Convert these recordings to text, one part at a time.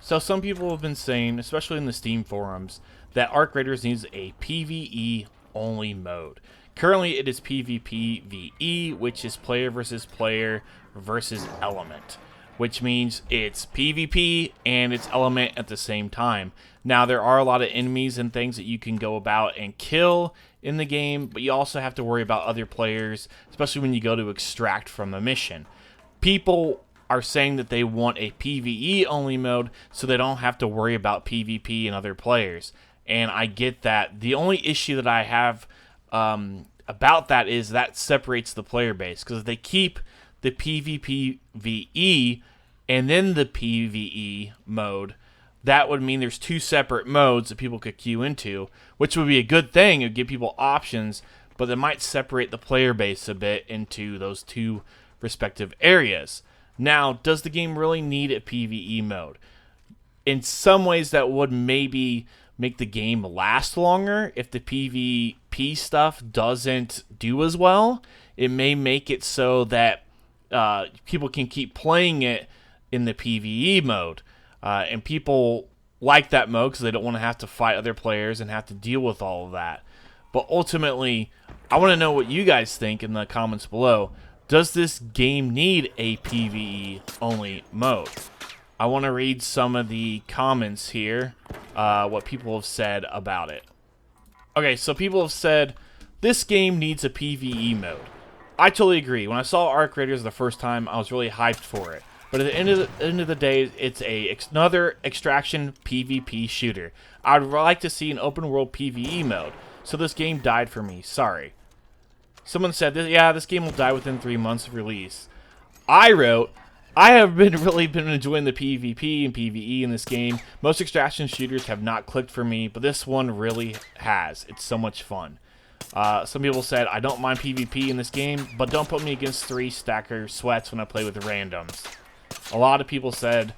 So some people have been saying, especially in the Steam forums, that Arc Raiders needs a PvE only mode. Currently it is pvpve, which is player versus element, which means it's PvP and it's element at the same time. Now there are a lot of enemies and things that you can go about and kill in the game, but you also have to worry about other players, especially when you go to extract from a mission. People are saying that they want a PvE only mode so they don't have to worry about PvP and other players. And I get that. The only issue that I have about that is that separates the player base, because if they keep the PvPVE and then the PvE mode, that would mean there's two separate modes that people could queue into, which would be a good thing. It would give people options, but it might separate the player base a bit into those two respective areas. Now, does the game really need a PvE mode? In some ways, that would maybe make the game last longer. If the PvP stuff doesn't do as well, it may make it so that people can keep playing it in the PvE mode. And people like that mode because they don't want to have to fight other players and have to deal with all of that. But ultimately, I want to know what you guys think in the comments below. Does this game need a PvE only mode? I want to read some of the comments here, what people have said about it. Okay, so people have said, this game needs a PvE mode. I totally agree. When I saw Arc Raiders the first time, I was really hyped for it. But at the end of the day, it's another extraction PvP shooter. I'd like to see an open world PvE mode. So this game died for me. Sorry. Someone said, yeah, this game will die within 3 months of release. I wrote, I have really been enjoying the PvP and PvE in this game. Most extraction shooters have not clicked for me, but this one really has. It's so much fun. Some people said, I don't mind PvP in this game, but don't put me against 3-stacker sweats when I play with randoms. A lot of people said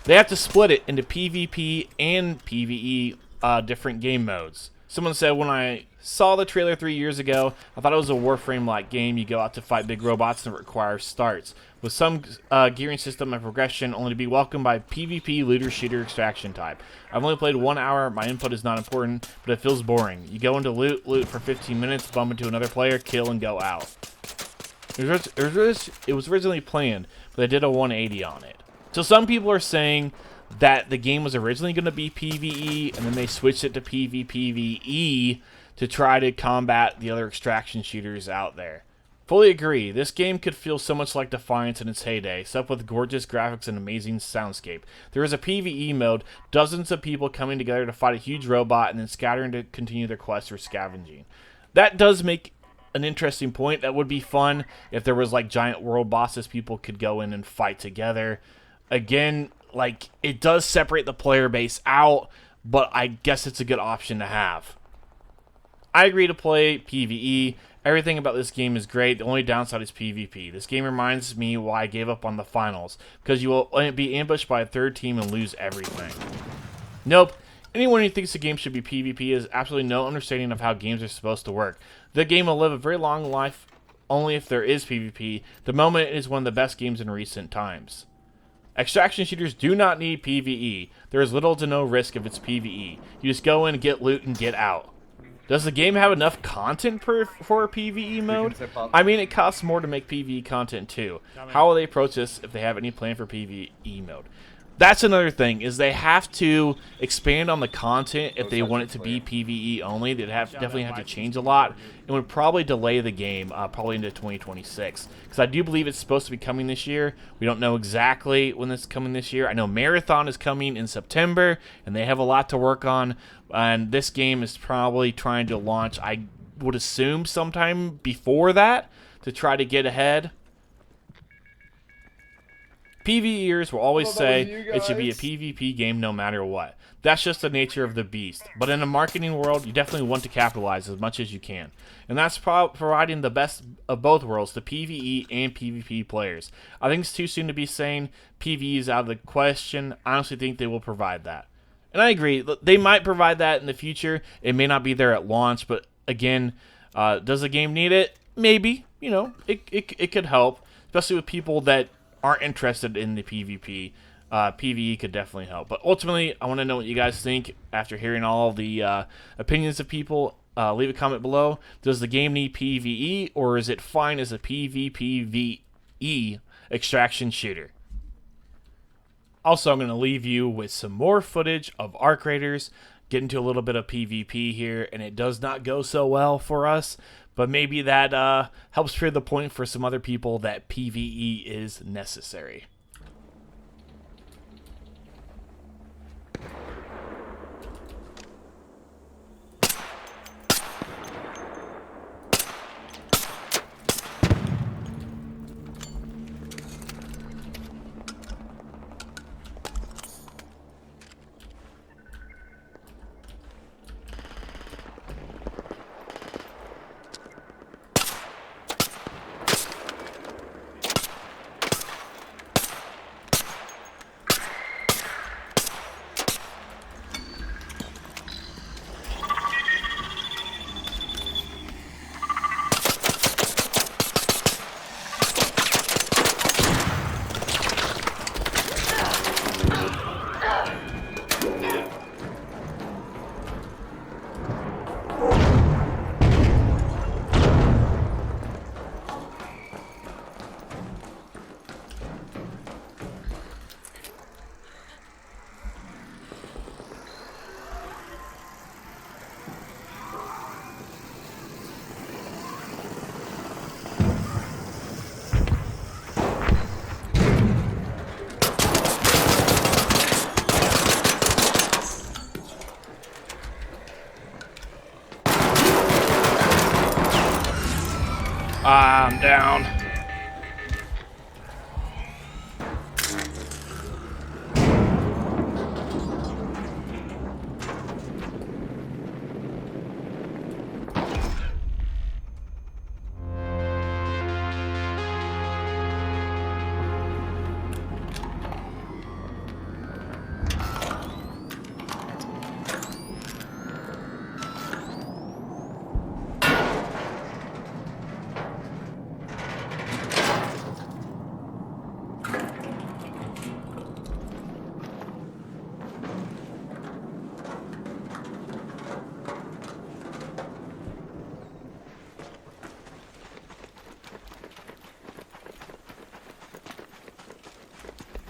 they have to split it into PvP and PvE different game modes. Someone said, when I saw the trailer 3 years ago, I thought it was a Warframe-like game. You go out to fight big robots and it requires starts, with some gearing system and progression, only to be welcomed by PvP looter-shooter extraction type. I've only played 1 hour. My input is not important, but it feels boring. You go into loot for 15 minutes, bump into another player, kill, and go out. It was originally planned, but they did a 180 on it. So some people are saying that the game was originally going to be PvE, and then they switched it to PvPVE to try to combat the other extraction shooters out there. Fully agree, this game could feel so much like Defiance in its heyday, except with gorgeous graphics and amazing soundscape. There is a PvE mode, dozens of people coming together to fight a huge robot and then scattering to continue their quest or scavenging. That does make an interesting point. That would be fun if there was like giant world bosses people could go in and fight together. Again, like, it does separate the player base out, but I guess it's a good option to have. I agree to play PvE. Everything about this game is great. The only downside is PvP. This game reminds me why I gave up on the finals, because you will be ambushed by a third team and lose everything. Nope. Anyone who thinks the game should be PvP has absolutely no understanding of how games are supposed to work. The game will live a very long life only if there is PvP. The moment it is one of the best games in recent times. Extraction shooters do not need PvE. There is little to no risk if it's PvE. You just go in and get loot and get out. Does the game have enough content for a PvE mode? I mean, it costs more to make PvE content too. How will they approach this if they have any plan for PvE mode? That's another thing, is they have to expand on the content if they want it to be PvE only. They'd definitely have to change a lot, and would probably delay the game probably into 2026. Because I do believe it's supposed to be coming this year. We don't know exactly when it's coming this year. I know Marathon is coming in September, and they have a lot to work on. And this game is probably trying to launch, I would assume, sometime before that to try to get ahead. PvEers will always say it should be a PvP game no matter what. That's just the nature of the beast. But in a marketing world, you definitely want to capitalize as much as you can. And that's providing the best of both worlds to PvE and PvP players. I think it's too soon to be saying PvE is out of the question. I honestly think they will provide that. And I agree, they might provide that in the future. It may not be there at launch, but again, does the game need it? Maybe. You know, it could help, especially with people that aren't interested in the PvP. PVE could definitely help. But ultimately, I want to know what you guys think after hearing all the opinions of people. Leave a comment below. Does the game need PVE, or is it fine as a PvPVE extraction shooter? Also, I'm going to leave you with some more footage of Arc Raiders, get into a little bit of PvP here, and it does not go so well for us, but maybe that helps prove the point for some other people that PvE is necessary. I'm down.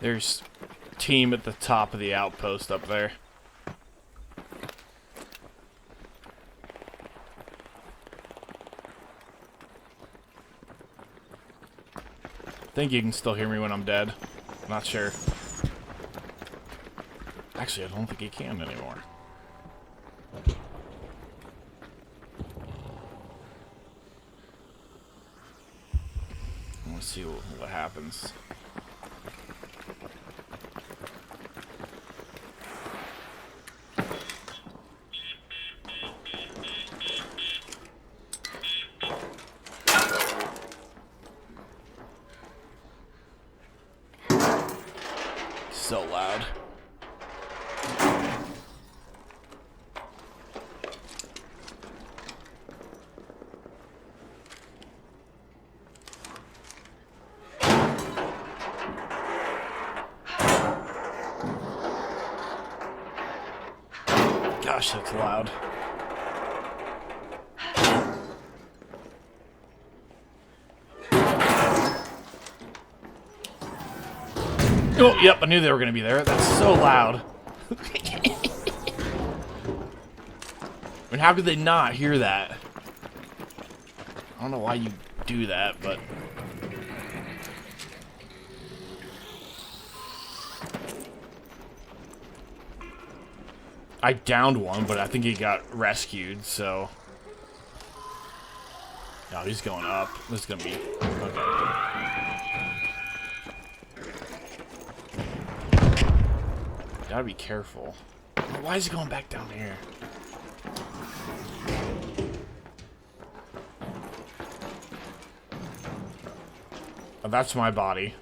There's a team at the top of the outpost up there. I think you can still hear me when I'm dead. Not sure. Actually, I don't think you can anymore. Let's see what happens. So loud. Gosh, that's loud. Oh, yep, I knew they were going to be there. That's so loud. I mean, how could they not hear that? I don't know why you do that, but... I downed one, but I think he got rescued, so... No, he's going up. This is going to be... Okay. Gotta be careful. Why is he going back down here? Oh, that's my body.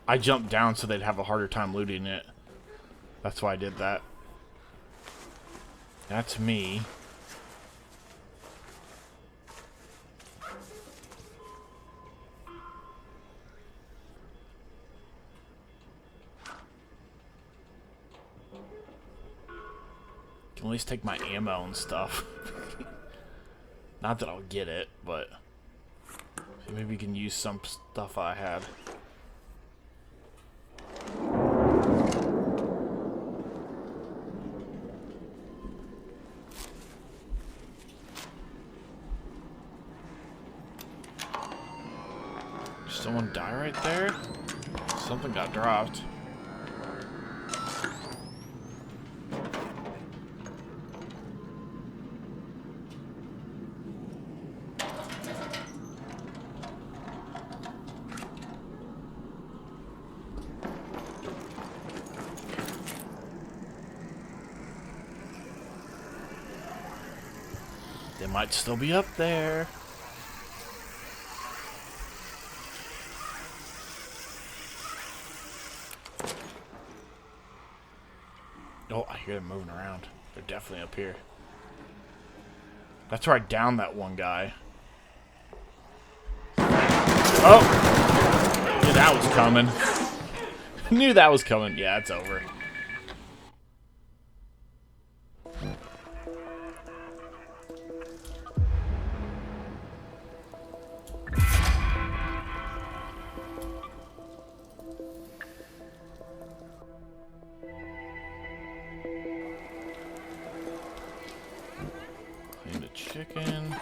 I jumped down so they'd have a harder time looting it. That's why I did that. That's me. Can at least take my ammo and stuff. Not that I'll get it, but maybe we can use some stuff I had. Did someone die right there? Something got dropped. They might still be up there. Oh, I hear them moving around. They're definitely up here. That's where I downed that one guy. Oh! Knew that was coming. Knew that was coming. Yeah, it's over. Clean the chicken.